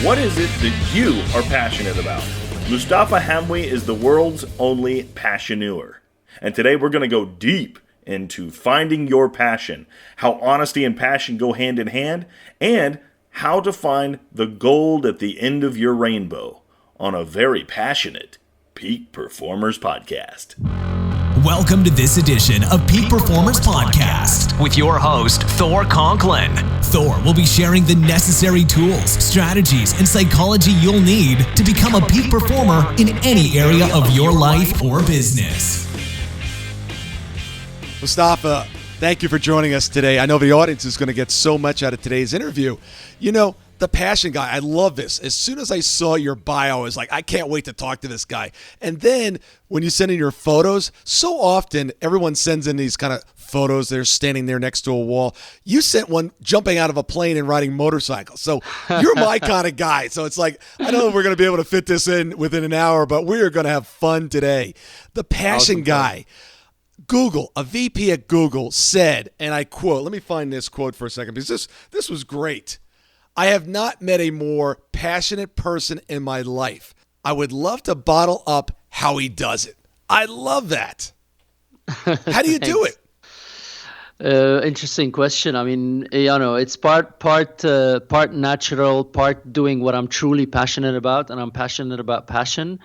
What is it that you are passionate about? Moustafa Hamwi is the world's only passioneur. And today we're going to go deep into finding your passion, how honesty and passion go hand in hand, and how to find the gold at the end of your rainbow on a very passionate Peak Performers podcast. Welcome to this edition of Peak Performers Podcast with your host, Thor Conklin. Thor will be sharing the necessary tools, strategies, and psychology you'll need to become a peak performer in any area of your life or business. Moustafa, thank you for joining us today. I know the audience is going to get so much out of today's interview. You know, the passion guy, I love this. As soon as I saw your bio, I was like, I can't wait to talk to this guy. And then when you send in your photos, so often everyone sends in these kind of photos. They're standing there next to a wall. You sent one jumping out of a plane and riding motorcycles. So you're my kind of guy. So it's like, I don't know if we're going to be able to fit this in within an hour, but we are going to have fun today. The passion guy. Google, a VP at Google said, and I quote, let me find this quote for a second because this was great. I have not met a more passionate person in my life. I would love to bottle up how he does it. I love that. How do you do it? Interesting question. I mean, you know, it's part natural, part doing what I'm truly passionate about, and I'm passionate about passion.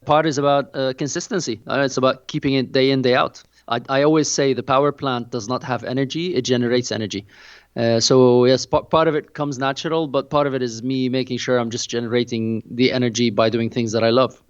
Part is about consistency. It's about keeping it day in, day out. I always say the power plant does not have energy, it generates energy. So yes, part of it comes natural, but part of it is me making sure I'm just generating the energy by doing things that I love.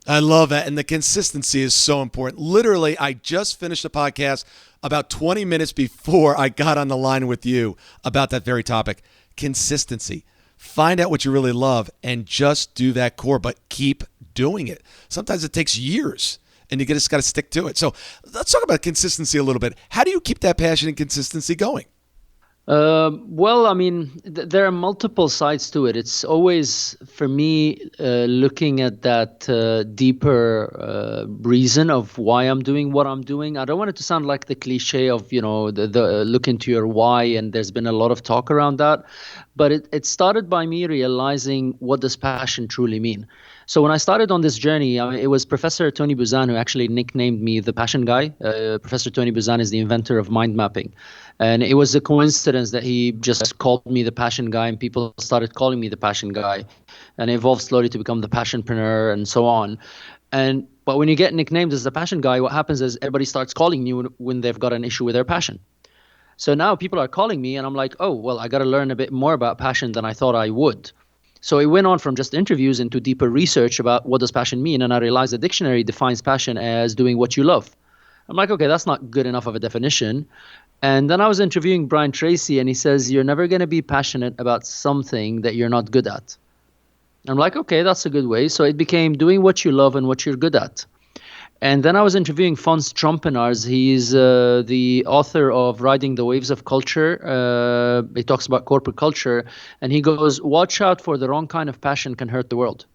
I love that. And the consistency is so important. Literally, I just finished a podcast about 20 minutes before I got on the line with you about that very topic. Consistency. Find out what you really love and just do that core, but keep doing it. Sometimes it takes years and you just got to stick to it. So let's talk about consistency a little bit. How do you keep that passion and consistency going? Well, I mean, there are multiple sides to it. It's always, for me, looking at that deeper reason of why I'm doing what I'm doing. I don't want it to sound like the cliche of, you know, the look into your why, and there's been a lot of talk around that. But it started by me realizing, what does passion truly mean? So when I started on this journey, it was Professor Tony Buzan who actually nicknamed me the passion guy. Professor Tony Buzan is the inventor of mind mapping. And it was a coincidence that he just called me the passion guy, and people started calling me the passion guy. And it evolved slowly to become the passionpreneur and so on. But when you get nicknamed as the passion guy, what happens is everybody starts calling you when they've got an issue with their passion. So now people are calling me and I'm like, oh, well, I got to learn a bit more about passion than I thought I would. So it went on from just interviews into deeper research about what does passion mean. And I realized the dictionary defines passion as doing what you love. I'm like, okay, that's not good enough of a definition. And then I was interviewing Brian Tracy and he says, you're never going to be passionate about something that you're not good at. I'm like, okay, that's a good way. So it became doing what you love and what you're good at. And then I was interviewing Fons Trompenaars. He's the author of Riding the Waves of Culture. He talks about corporate culture. And he goes, watch out for the wrong kind of passion can hurt the world.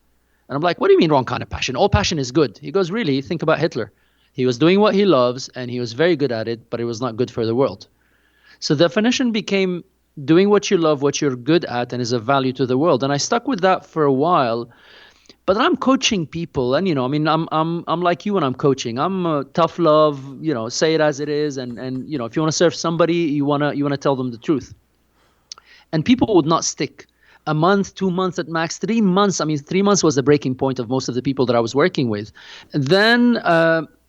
And I'm like, what do you mean wrong kind of passion? All passion is good. He goes, really? Think about Hitler. He was doing what he loves and he was very good at it, but it was not good for the world. So the definition became doing what you love, what you're good at, and is of value to the world. And I stuck with that for a while. But then I'm coaching people, and I'm like you when I'm coaching. I'm tough love, say it as it is, and if you want to serve somebody, you wanna tell them the truth. And people would not stick. A month, 2 months at max, 3 months. 3 months was the breaking point of most of the people that I was working with. Then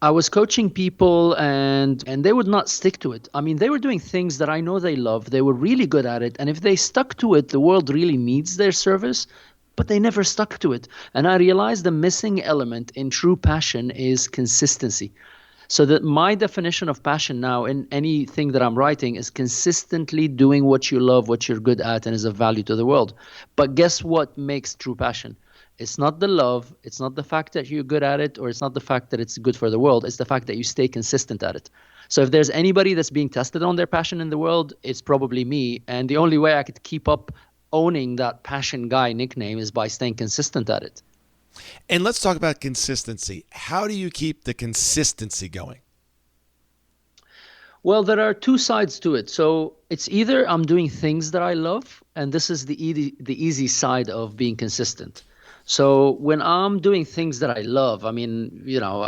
I was coaching people, and they would not stick to it. They were doing things that I know they love. They were really good at it, and if they stuck to it, the world really needs their service. But they never stuck to it. And I realized the missing element in true passion is consistency. So that my definition of passion now in anything that I'm writing is consistently doing what you love, what you're good at, and is of value to the world. But guess what makes true passion? It's not the love, it's not the fact that you're good at it, or it's not the fact that it's good for the world, it's the fact that you stay consistent at it. So if there's anybody that's being tested on their passion in the world, it's probably me. And the only way I could keep up owning that passion guy nickname is by staying consistent at it. And let's talk about consistency. How do you keep the consistency going? Well, there are two sides to it. So it's either I'm doing things that I love, and this is the easy side of being consistent. So when I'm doing things that I love, I mean,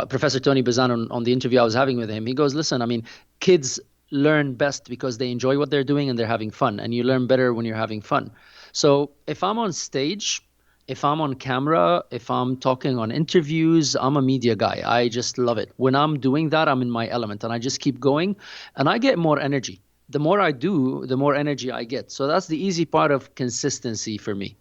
Professor Tony Buzan on the interview I was having with him, he goes, listen, I mean, kids learn best because they enjoy what they're doing and they're having fun, and you learn better when you're having fun. So if I'm on stage, if I'm on camera, if I'm talking on interviews, I'm a media guy. I just love it. When I'm doing that, I'm in my element and I just keep going and I get more energy. The more I do, the more energy I get. So that's the easy part of consistency for me.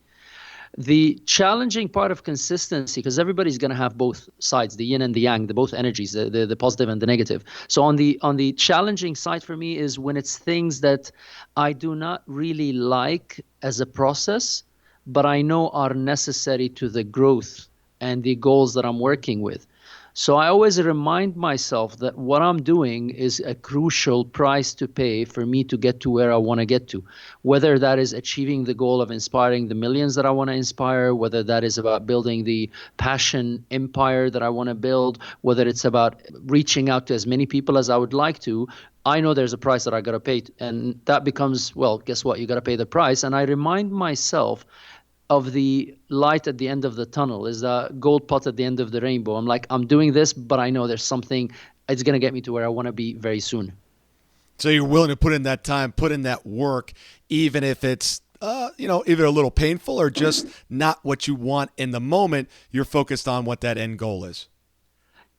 The challenging part of consistency, because everybody's going to have both sides, the yin and the yang, the both energies, the positive and the negative. So on the challenging side for me is when it's things that I do not really like as a process, but I know are necessary to the growth and the goals that I'm working with. So I always remind myself that what I'm doing is a crucial price to pay for me to get to where I want to get to, whether that is achieving the goal of inspiring the millions that I want to inspire, whether that is about building the passion empire that I want to build, whether it's about reaching out to as many people as I would like to. I know there's a price that I got to pay, and that becomes, well, guess what? You got to pay the price. And I remind myself of the light at the end of the tunnel, is the gold pot at the end of the rainbow. I'm like, I'm doing this, but I know there's something, it's going to get me to where I want to be very soon. So you're willing to put in that time, put in that work, even if it's, either a little painful or just not what you want in the moment. You're focused on what that end goal is.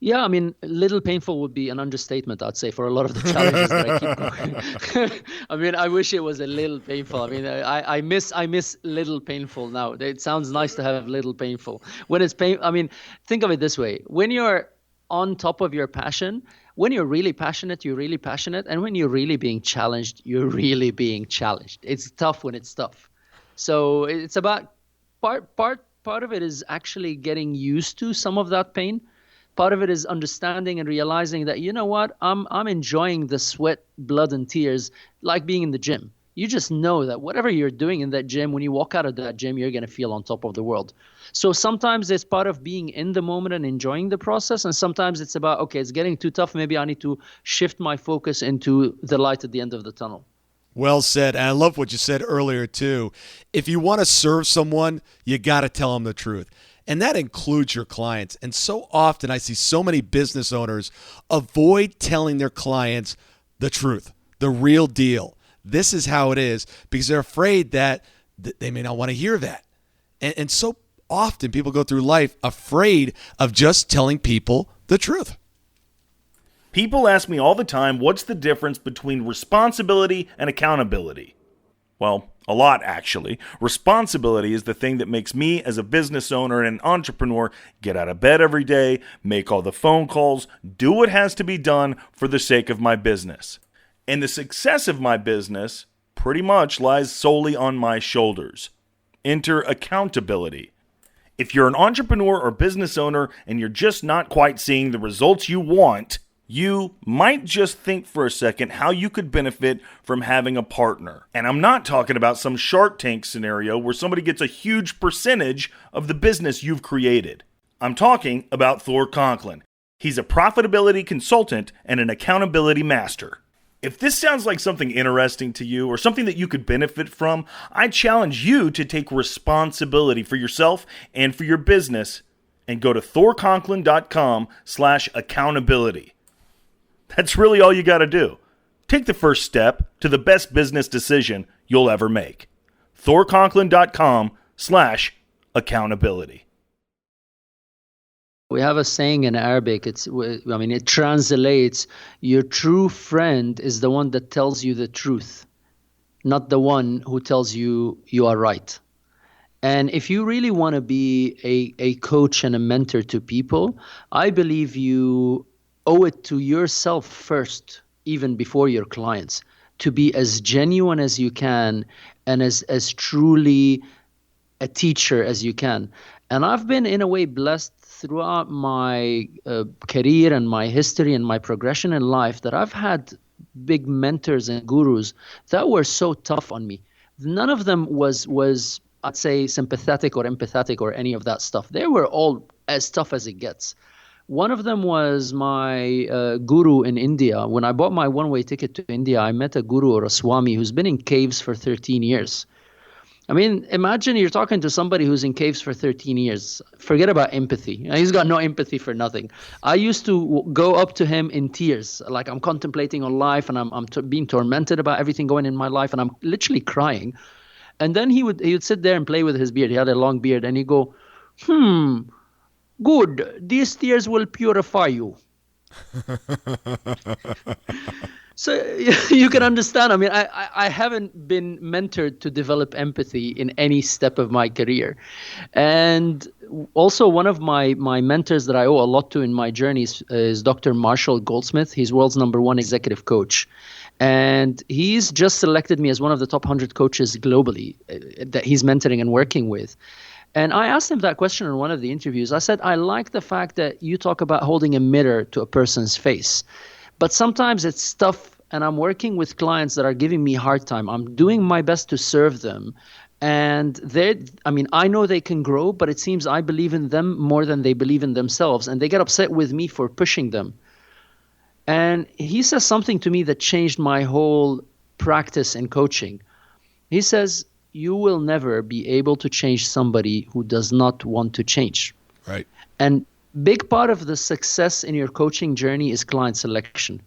Yeah, I mean, little painful would be an understatement, I'd say, for a lot of the challenges that I keep going. I mean, I wish it was a little painful. I mean, I miss little painful now. It sounds nice to have little painful. When it's I mean, think of it this way. When you're on top of your passion, when you're really passionate, you're really passionate. And when you're really being challenged, you're really being challenged. It's tough when it's tough. So it's about part of it is actually getting used to some of that pain. Part of it is understanding and realizing that, you know what, I'm enjoying the sweat, blood, and tears like being in the gym. You just know that whatever you're doing in that gym, when you walk out of that gym, you're going to feel on top of the world. So sometimes it's part of being in the moment and enjoying the process. And sometimes it's about, okay, it's getting too tough. Maybe I need to shift my focus into the light at the end of the tunnel. Well said. And I love what you said earlier, too. If you want to serve someone, you got to tell them the truth. And that includes your clients. And so often I see so many business owners avoid telling their clients the truth, the real deal. This is how it is, because they're afraid that they may not want to hear that. And so often people go through life afraid of just telling people the truth. People ask me all the time, what's the difference between responsibility and accountability? Well, a lot, actually. Responsibility is the thing that makes me, as a business owner and an entrepreneur, get out of bed every day, make all the phone calls, do what has to be done for the sake of my business. And the success of my business pretty much lies solely on my shoulders. Enter accountability. If you're an entrepreneur or business owner and you're just not quite seeing the results you want, you might just think for a second how you could benefit from having a partner. And I'm not talking about some Shark Tank scenario where somebody gets a huge percentage of the business you've created. I'm talking about Thor Conklin. He's a profitability consultant and an accountability master. If this sounds like something interesting to you or something that you could benefit from, I challenge you to take responsibility for yourself and for your business and go to thorconklin.com/accountability. That's really all you got to do. Take the first step to the best business decision you'll ever make. thorconklin.com/accountability. We have a saying in Arabic, it translates, your true friend is the one that tells you the truth, not the one who tells you you are right. And if you really want to be a coach and a mentor to people, I believe you owe it to yourself first, even before your clients, to be as genuine as you can and as truly a teacher as you can. And I've been, in a way, blessed throughout my career and my history and my progression in life that I've had big mentors and gurus that were so tough on me. None of them was I'd say, sympathetic or empathetic or any of that stuff. They were all as tough as it gets. One of them was my guru in India. When I bought my one-way ticket to India, I met a guru or a swami who's been in caves for 13 years. I mean, imagine you're talking to somebody who's in caves for 13 years. Forget about empathy. He's got no empathy for nothing. I used to go up to him in tears, like I'm contemplating on life and I'm being tormented about everything going in my life, and I'm literally crying. And then he would sit there and play with his beard. He had a long beard, and he'd go, good, these tears will purify you. So you can understand. I mean, I haven't been mentored to develop empathy in any step of my career. And also one of my mentors that I owe a lot to in my journey is Dr. Marshall Goldsmith. He's world's #1 executive coach. And he's just selected me as one of the top 100 coaches globally that he's mentoring and working with. And I asked him that question in one of the interviews. I said, I like the fact that you talk about holding a mirror to a person's face. But sometimes it's tough, and I'm working with clients that are giving me a hard time. I'm doing my best to serve them. And I know they can grow, but it seems I believe in them more than they believe in themselves. And they get upset with me for pushing them. And he says something to me that changed my whole practice in coaching. He says, you will never be able to change somebody who does not want to change. Right. And big part of the success in your coaching journey is client selection.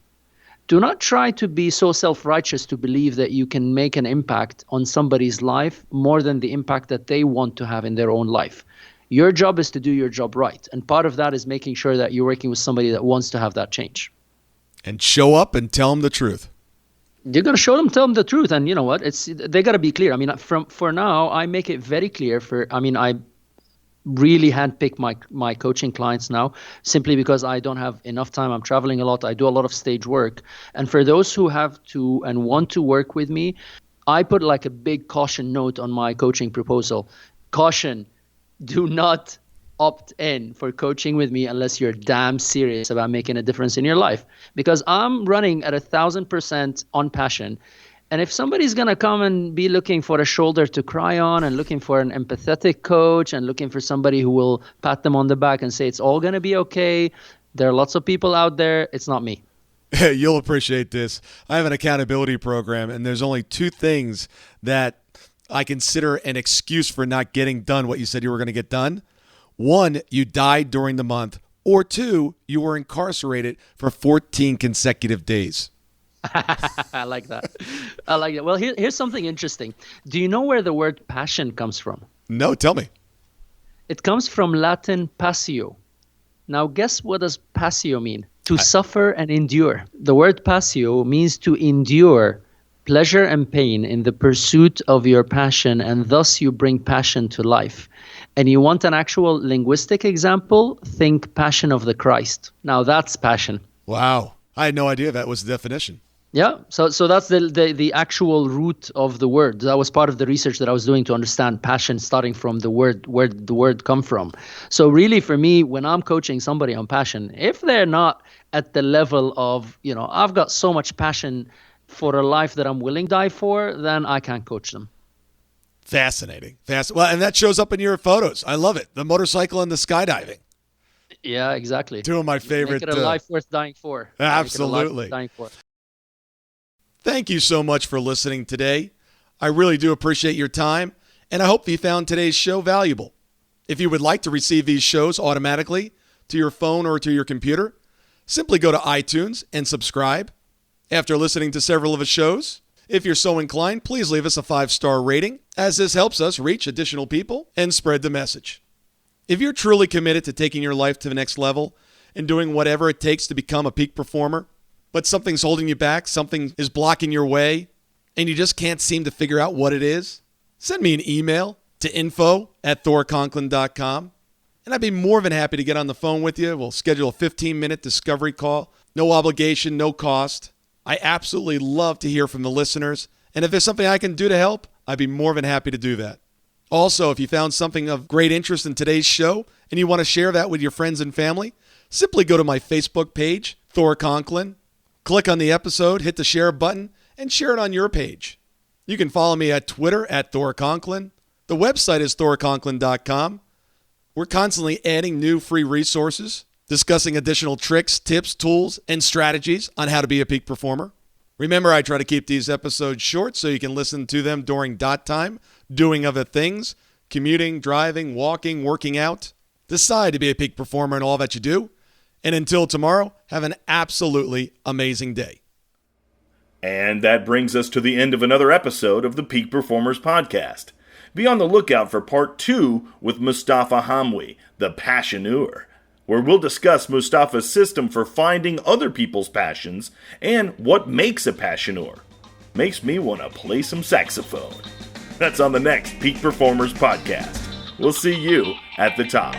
Do not try to be so self-righteous to believe that you can make an impact on somebody's life more than the impact that they want to have in their own life. Your job is to do your job right. And part of that is making sure that you're working with somebody that wants to have that change. And show up and tell them the truth. You're going to tell them the truth. And you know what? They got to be clear. I mean, for now, I make it very clear I really handpick my coaching clients now simply because I don't have enough time. I'm traveling a lot. I do a lot of stage work. And for those who have to and want to work with me, I put like a big caution note on my coaching proposal. Caution, do not opt in for coaching with me unless you're damn serious about making a difference in your life. Because I'm running at 1,000% on passion. And if somebody's going to come and be looking for a shoulder to cry on and looking for an empathetic coach and looking for somebody who will pat them on the back and say it's all going to be okay, there are lots of people out there. It's not me. You'll appreciate this. I have an accountability program, and there's only 2 things that I consider an excuse for not getting done what you said you were going to get done. 1, you died during the month, or 2, you were incarcerated for 14 consecutive days. I like that. Well, here's something interesting. Do you know where the word passion comes from? No, tell me. It comes from Latin passio. Now, guess what does passio mean? To suffer and endure. The word passio means to endure pleasure and pain in the pursuit of your passion, and thus you bring passion to life. And you want an actual linguistic example? Think Passion of the Christ. Now that's passion. Wow. I had no idea that was the definition. Yeah, so that's the actual root of the word. That was part of the research that I was doing to understand passion, starting from the word, where the word come from. So really for me, when I'm coaching somebody on passion, if they're not at the level of, I've got so much passion for a life that I'm willing to die for, then I can't coach them. Fascinating. Well, and that shows up in your photos. I love it. The motorcycle and the skydiving. Yeah, exactly. 2 of my favorite. Make it a life worth dying for. Absolutely. Thank you so much for listening today. I really do appreciate your time, and I hope you found today's show valuable. If you would like to receive these shows automatically to your phone or to your computer, simply go to iTunes and subscribe. After listening to several of the shows, if you're so inclined, please leave us a 5-star rating, as this helps us reach additional people and spread the message. If you're truly committed to taking your life to the next level and doing whatever it takes to become a peak performer, but something's holding you back, something is blocking your way, and you just can't seem to figure out what it is, send me an email to info@thorconklin.com, and I'd be more than happy to get on the phone with you. We'll schedule a 15-minute discovery call. No obligation, no cost. I absolutely love to hear from the listeners, and if there's something I can do to help, I'd be more than happy to do that. Also, if you found something of great interest in today's show and you want to share that with your friends and family, simply go to my Facebook page, Thor Conklin, click on the episode, hit the share button, and share it on your page. You can follow me at Twitter at Thor Conklin. The website is thorconklin.com. We're constantly adding new free resources discussing additional tricks, tips, tools, and strategies on how to be a peak performer. Remember, I try to keep these episodes short so you can listen to them during dot time, doing other things, commuting, driving, walking, working out. Decide to be a peak performer in all that you do. And until tomorrow, have an absolutely amazing day. And that brings us to the end of another episode of the Peak Performers Podcast. Be on the lookout for part 2 with Moustafa Hamwi, the Passioneur, where we'll discuss Moustafa's system for finding other people's passions and what makes a passioneur. Makes me want to play some saxophone. That's on the next Peak Performers Podcast. We'll see you at the top.